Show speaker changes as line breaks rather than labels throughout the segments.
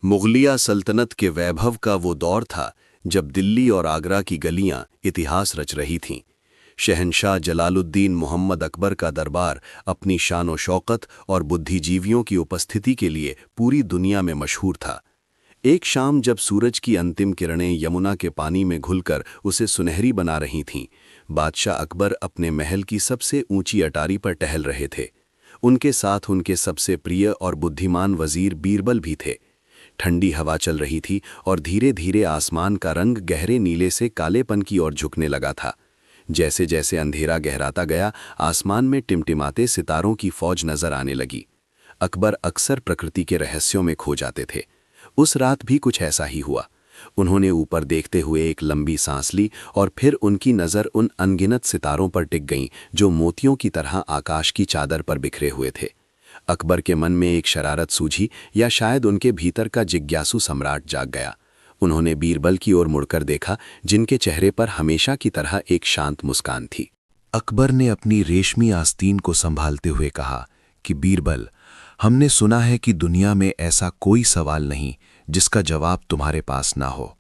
मुगलिया सल्तनत के वैभव का वो दौर था जब दिल्ली और आगरा की गलियां इतिहास रच रही थीं। शहंशाह जलालुद्दीन मोहम्मद अकबर का दरबार अपनी शान व शौकत और बुद्धिजीवियों की उपस्थिति के लिए पूरी दुनिया में मशहूर था। एक शाम जब सूरज की अंतिम किरणें यमुना के पानी में घुलकर उसे सुनहरी बना रही थीं, बादशाह अकबर अपने महल की सबसे ऊंची अटारी पर टहल रहे थे। उनके साथ उनके सबसे प्रिय और बुद्धिमान वजीर बीरबल भी थे। ठंडी हवा चल रही थी और धीरे धीरे आसमान का रंग गहरे नीले से कालेपन की ओर झुकने लगा था। जैसे जैसे अंधेरा गहराता गया, आसमान में टिमटिमाते सितारों की फौज नजर आने लगी। अकबर अक्सर प्रकृति के रहस्यों में खो जाते थे। उस रात भी कुछ ऐसा ही हुआ। उन्होंने ऊपर देखते हुए एक लंबी सांस ली और फिर उनकी नज़र उन अनगिनत सितारों पर टिक गई जो मोतियों की तरह आकाश की चादर पर बिखरे हुए थे। अकबर के मन में एक शरारत सूझी, या शायद उनके भीतर का जिज्ञासु सम्राट जाग गया। उन्होंने बीरबल की ओर मुड़कर देखा, जिनके चेहरे पर हमेशा की तरह एक शांत मुस्कान थी।
अकबर ने अपनी रेशमी आस्तीन को संभालते हुए कहा कि बीरबल, हमने सुना है कि दुनिया में ऐसा कोई सवाल नहीं जिसका जवाब तुम्हारे पास ना हो।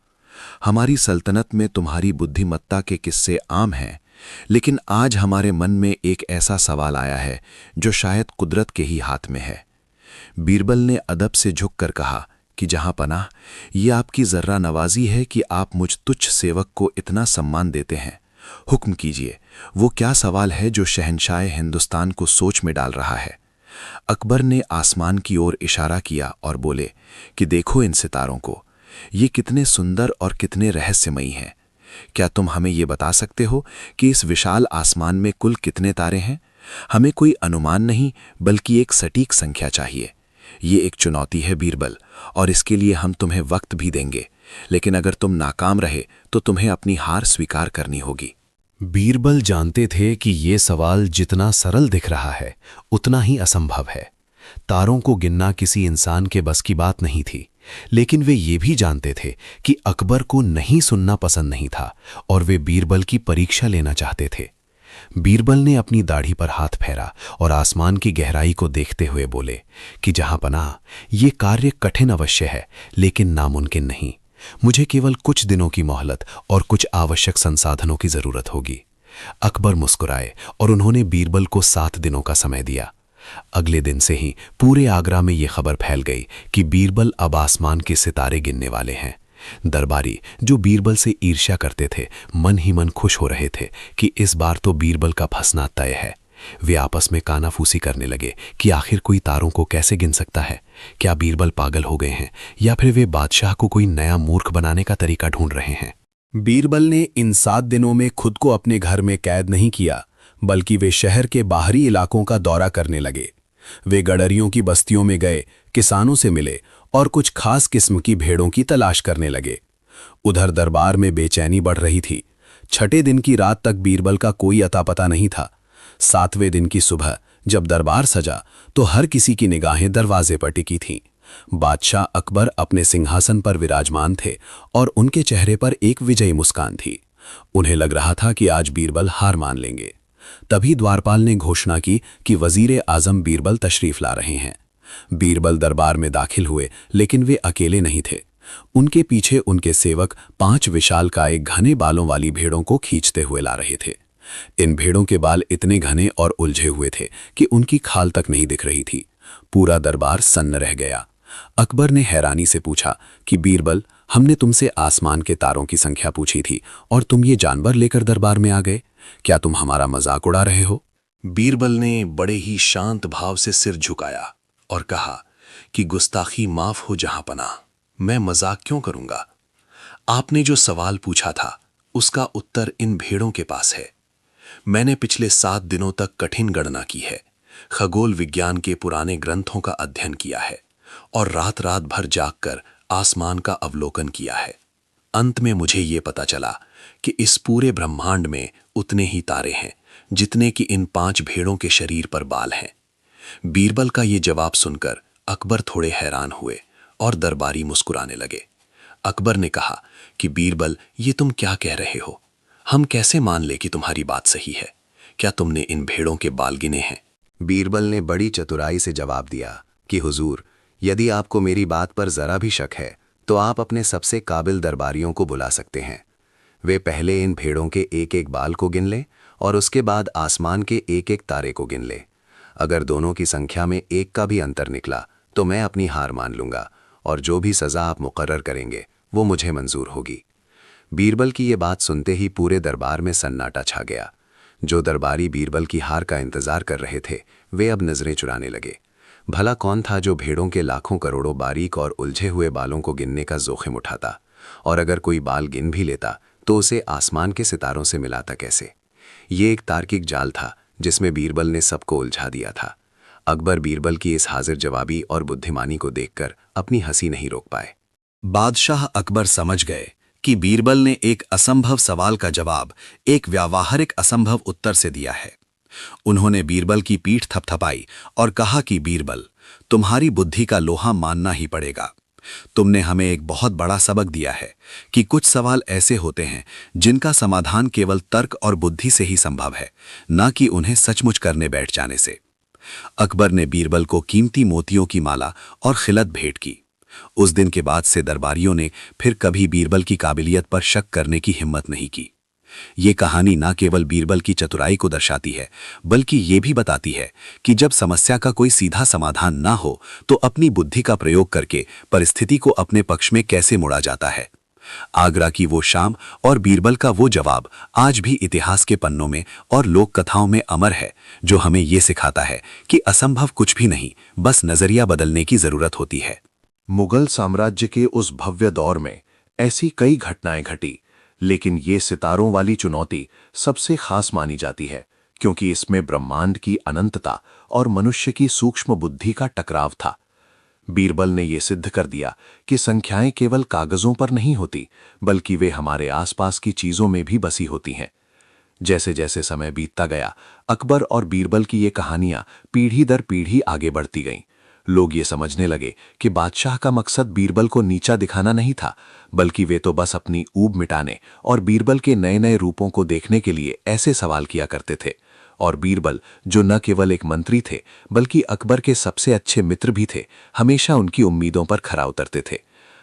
हमारी सल्तनत में तुम्हारी बुद्धिमत्ता के किस्से आम हैं, लेकिन आज हमारे मन में एक ऐसा सवाल आया है जो शायद कुदरत के ही हाथ में है। बीरबल ने अदब से झुककर कहा कि जहां पनाह, ये आपकी जर्रा नवाजी है कि आप मुझ तुच्छ सेवक को इतना सम्मान देते हैं। हुक्म कीजिए, वो क्या सवाल है जो शहंशाह हिंदुस्तान को सोच में डाल रहा है। अकबर ने आसमान की ओर इशारा किया और बोले कि देखो इन सितारों को, ये कितने सुंदर और कितने रहस्यमयी हैं। क्या तुम हमें ये बता सकते हो कि इस विशाल आसमान में कुल कितने तारे हैं? हमें कोई अनुमान नहीं, बल्कि एक सटीक संख्या चाहिए। ये एक चुनौती है बीरबल, और इसके लिए हम तुम्हें वक्त भी देंगे, लेकिन अगर तुम नाकाम रहे तो तुम्हें अपनी हार स्वीकार करनी होगी।
बीरबल जानते थे कि ये सवाल जितना सरल दिख रहा है उतना ही असंभव है। तारों को गिनना किसी इंसान के बस की बात नहीं थी, लेकिन वे ये भी जानते थे कि अकबर को नहीं सुनना पसंद नहीं था और वे बीरबल की परीक्षा लेना चाहते थे। बीरबल ने अपनी दाढ़ी पर हाथ फेरा और आसमान की गहराई को देखते हुए बोले कि जहां पनाह, ये कार्य कठिन अवश्य है लेकिन नामुमकिन नहीं। मुझे केवल कुछ दिनों की मोहलत और कुछ आवश्यक संसाधनों की जरूरत होगी। अकबर मुस्कुराए और उन्होंने बीरबल को 7 दिनों का समय दिया। अगले दिन से ही पूरे आगरा में यह खबर फैल गई कि बीरबल अब आसमान के सितारे गिनने वाले हैं। दरबारी, जो बीरबल से ईर्ष्या करते थे, मन ही मन खुश हो रहे थे कि इस बार तो बीरबल का फंसना तय है। वे आपस में कानाफूसी करने लगे कि आखिर कोई तारों को कैसे गिन सकता है। क्या बीरबल पागल हो गए हैं या फिर वे बादशाह को कोई नया मूर्ख बनाने का तरीका ढूंढ रहे हैं?
बीरबल ने इन 7 दिनों में खुद को अपने घर में कैद नहीं किया, बल्कि वे शहर के बाहरी इलाकों का दौरा करने लगे। वे गडरियों की बस्तियों में गए, किसानों से मिले और कुछ खास किस्म की भेड़ों की तलाश करने लगे। उधर दरबार में बेचैनी बढ़ रही थी। 6ठे दिन की रात तक बीरबल का कोई अता पता नहीं था। 7वें दिन की सुबह जब दरबार सजा तो हर किसी की निगाहें दरवाजे पर टिकी थीं। बादशाह अकबर अपने सिंहासन पर विराजमान थे और उनके चेहरे पर एक विजयी मुस्कान थी। उन्हें लग रहा था कि आज बीरबल हार मान लेंगे। तभी द्वारपाल ने घोषणा की कि वजीर आजम बीरबल तशरीफ ला रहे हैं। बीरबल दरबार में दाखिल हुए, लेकिन वे अकेले नहीं थे। उनके पीछे उनके सेवक 5 विशालकाय घने बालों वाली भेड़ों को खींचते हुए ला रहे थे। इन भेड़ों के बाल इतने घने और उलझे हुए थे कि उनकी खाल तक नहीं दिख रही थी। पूरा दरबार सन्न रह गया। अकबर ने हैरानी से पूछा कि बीरबल, हमने तुमसे आसमान के तारों की संख्या पूछी थी और तुम ये जानवर लेकर दरबार में आ गए। क्या तुम हमारा मजाक उड़ा रहे हो?
बीरबल ने बड़े ही शांत भाव से सिर झुकाया और कहा कि गुस्ताखी माफ हो जहां पनाह, मैं मजाक क्यों करूंगा। आपने जो सवाल पूछा था उसका उत्तर इन भेड़ों के पास है। मैंने पिछले 7 दिनों तक कठिन गणना की है, खगोल विज्ञान के पुराने ग्रंथों का अध्ययन किया है और रात रात भर जागकर आसमान का अवलोकन किया है। अंत में मुझे ये पता चला कि इस पूरे ब्रह्मांड में उतने ही तारे हैं जितने कि इन 5 भेड़ों के शरीर पर बाल हैं। बीरबल का ये जवाब सुनकर अकबर थोड़े हैरान हुए और दरबारी मुस्कुराने लगे। अकबर ने कहा कि बीरबल, ये तुम क्या कह रहे हो? हम कैसे मान ले कि तुम्हारी बात सही है? क्या तुमने इन भेड़ों के बाल गिने हैं?
बीरबल ने बड़ी चतुराई से जवाब दिया कि हुजूर, यदि आपको मेरी बात पर जरा भी शक है तो आप अपने सबसे काबिल दरबारियों को बुला सकते हैं। वे पहले इन भेड़ों के एक एक बाल को गिन लें और उसके बाद आसमान के एक एक तारे को गिन लें। अगर दोनों की संख्या में एक का भी अंतर निकला तो मैं अपनी हार मान लूंगा और जो भी सज़ा आप मुकर्रर करेंगे वो मुझे मंजूर होगी। बीरबल की ये बात सुनते ही पूरे दरबार में सन्नाटा छा गया। जो दरबारी बीरबल की हार का इंतजार कर रहे थे वे अब नजरें चुराने लगे। भला कौन था जो भेड़ों के लाखों करोड़ों बारीक और उलझे हुए बालों को गिनने का जोखिम उठाता, और अगर कोई बाल गिन भी लेता तो उसे आसमान के सितारों से मिलाता कैसे? ये एक तार्किक जाल था जिसमें बीरबल ने सबको उलझा दिया था। अकबर बीरबल की इस हाजिर जवाबी और बुद्धिमानी को देखकर अपनी हंसी नहीं रोक पाए।
बादशाह अकबर समझ गए कि बीरबल ने एक असंभव सवाल का जवाब एक व्यावहारिक असंभव उत्तर से दिया है। उन्होंने बीरबल की पीठ थपथपाई और कहा कि बीरबल, तुम्हारी बुद्धि का लोहा मानना ही पड़ेगा। तुमने हमें एक बहुत बड़ा सबक दिया है कि कुछ सवाल ऐसे होते हैं जिनका समाधान केवल तर्क और बुद्धि से ही संभव है, न कि उन्हें सचमुच करने बैठ जाने से। अकबर ने बीरबल को कीमती मोतियों की माला और खिलत भेंट की। उस दिन के बाद से दरबारियों ने फिर कभी बीरबल की काबिलियत पर शक करने की हिम्मत नहीं की। ये कहानी न केवल बीरबल की चतुराई को दर्शाती है, बल्कि ये भी बताती है कि जब समस्या का कोई सीधा समाधान ना हो तो अपनी बुद्धि का प्रयोग करके परिस्थिति को अपने पक्ष में कैसे मोड़ा जाता है। आगरा की वो शाम और बीरबल का वो जवाब आज भी इतिहास के पन्नों में और लोक कथाओं में अमर है, जो हमें ये सिखाता है कि असंभव कुछ भी नहीं, बस नजरिया बदलने की जरूरत होती है।
मुगल साम्राज्य के उस भव्य दौर में ऐसी कई घटनाएं घटी, लेकिन ये सितारों वाली चुनौती सबसे खास मानी जाती है क्योंकि इसमें ब्रह्मांड की अनंतता और मनुष्य की सूक्ष्म बुद्धि का टकराव था। बीरबल ने यह सिद्ध कर दिया कि संख्याएं केवल कागजों पर नहीं होती, बल्कि वे हमारे आसपास की चीजों में भी बसी होती हैं। जैसे जैसे समय बीतता गया, अकबर और बीरबल की ये कहानियां पीढ़ी दर पीढ़ी आगे बढ़ती गईं। लोग ये समझने लगे कि बादशाह का मकसद बीरबल को नीचा दिखाना नहीं था, बल्कि वे तो बस अपनी ऊब मिटाने और बीरबल के नए नए रूपों को देखने के लिए ऐसे सवाल किया करते थे। और बीरबल, जो न केवल एक मंत्री थे बल्कि अकबर के सबसे अच्छे मित्र भी थे, हमेशा उनकी उम्मीदों पर खरा उतरते थे।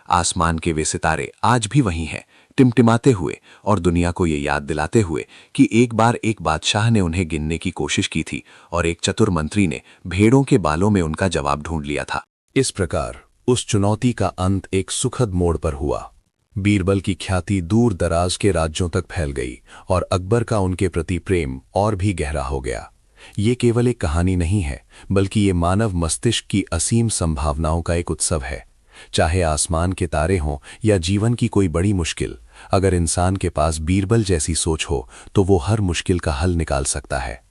आसमान के वे सितारे आज भी वहीं हैं, टिमटिमाते हुए और दुनिया को ये याद दिलाते हुए कि एक बार एक बादशाह ने उन्हें गिनने की कोशिश की थी और एक चतुर मंत्री ने भेड़ों के बालों में उनका जवाब ढूंढ लिया था।
इस प्रकार उस चुनौती का अंत एक सुखद मोड़ पर हुआ। बीरबल की ख्याति दूर दराज के राज्यों तक फैल गई और अकबर का उनके प्रति प्रेम और भी गहरा हो गया। ये केवल एक कहानी नहीं है, बल्कि ये मानव मस्तिष्क की असीम संभावनाओं का एक उत्सव है। चाहे आसमान के तारे हों या जीवन की कोई बड़ी मुश्किल, अगर इंसान के पास बीरबल जैसी सोच हो तो वो हर मुश्किल का हल निकाल सकता है।